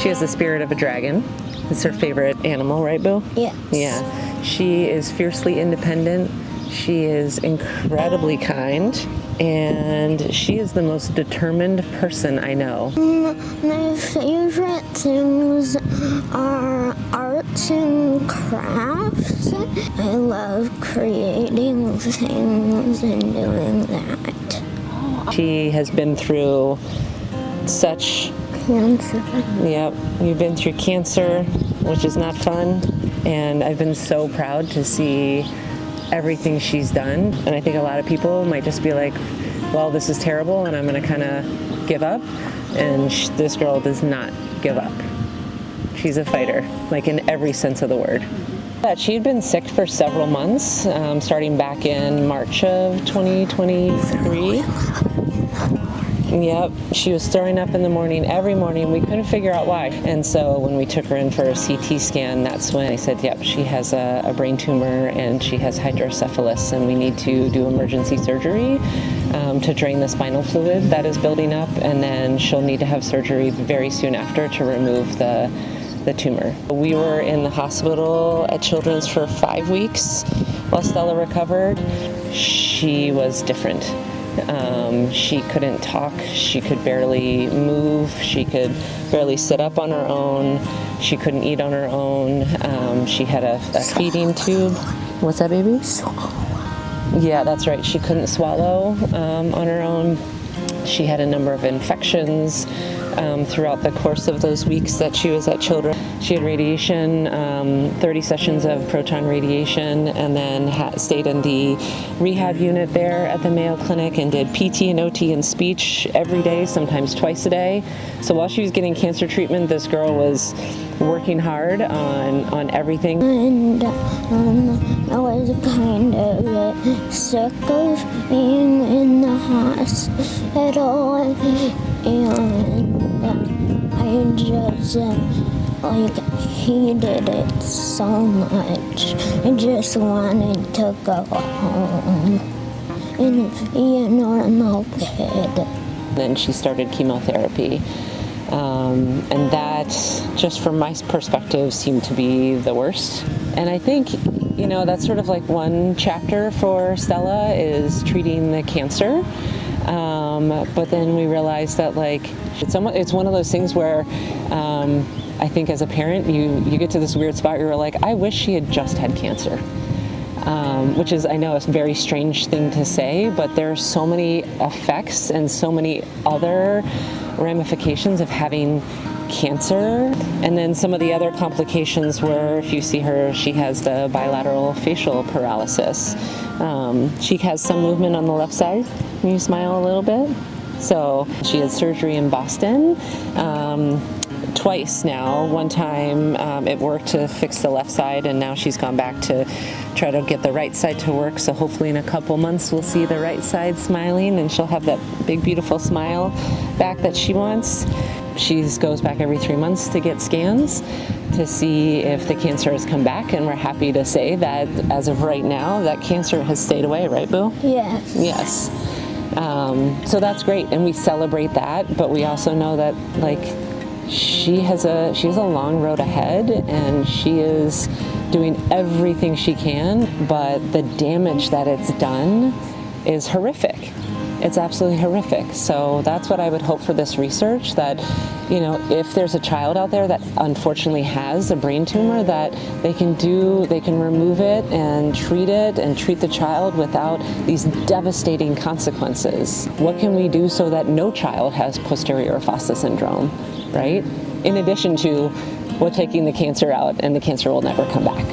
She has the spirit of a dragon. It's her favorite animal, right, Boo? Yes. Yeah. She is fiercely independent. She is incredibly kind, and she is the most determined person I know. My favorite things are arts and crafts. I love creating things and doing that. She has been through such... Cancer. Yep, you've been through cancer, which is not fun, and I've been so proud to see everything she's done. And I think a lot of people might just be like, well, this is terrible and I'm going to kind of give up. And this girl does not give up. She's a fighter, like in every sense of the word. She had been sick for several months, starting back in March of 2023. Yep, she was throwing up in the morning, every morning. We couldn't figure out why. And so when we took her in for a CT scan, that's when they said, yep, she has a brain tumor and she has hydrocephalus, and we need to do emergency surgery to drain the spinal fluid that is building up, and then she'll need to have surgery very soon after to remove the tumor. We were in the hospital at Children's for 5 weeks while Stella recovered. She was different. She couldn't talk, she could barely move, she could barely sit up on her own, she couldn't eat on her own, she had a feeding tube. What's that, baby? Yeah, that's right, she couldn't swallow on her own. She had a number of infections throughout the course of those weeks that she was at Children. She had radiation, 30 sessions of proton radiation, and then stayed in the rehab unit there at the Mayo Clinic and did PT and OT and speech every day, sometimes twice a day. So while she was getting cancer treatment, this girl was working hard on everything. And I was kind of sick of being in the hospital, and I just hated it so much. I just wanted to go home and be a normal kid. Then she started chemotherapy. And that, just from my perspective, seemed to be the worst. And I think, that's sort of like one chapter for Stella is treating the cancer. But then we realized that it's one of those things where I think as a parent, you get to this weird spot where you're like, I wish she had just had cancer. Which is, I know, a very strange thing to say, but there are so many effects and so many other ramifications of having cancer. And then some of the other complications were, if you see her, she has the bilateral facial paralysis. She has some movement on the left side. Can you smile a little bit? So she had surgery in Boston. Twice now. One time it worked to fix the left side, and now she's gone back to try to get the right side to work. So hopefully in a couple months we'll see the right side smiling, and she'll have that big beautiful smile back that she wants. She goes back every 3 months to get scans to see if the cancer has come back, and we're happy to say that as of right now that cancer has stayed away, right, Boo? Yes. Yes. So that's great, and we celebrate that, but we also know that she has a long road ahead, and she is doing everything she can, but the damage that it's done is horrific. It's absolutely horrific. So that's what I would hope for this research, that if there's a child out there that unfortunately has a brain tumor, that they can remove it and treat the child without these devastating consequences. What can we do so that no child has posterior fossa syndrome, right? In addition to taking the cancer out, and the cancer will never come back.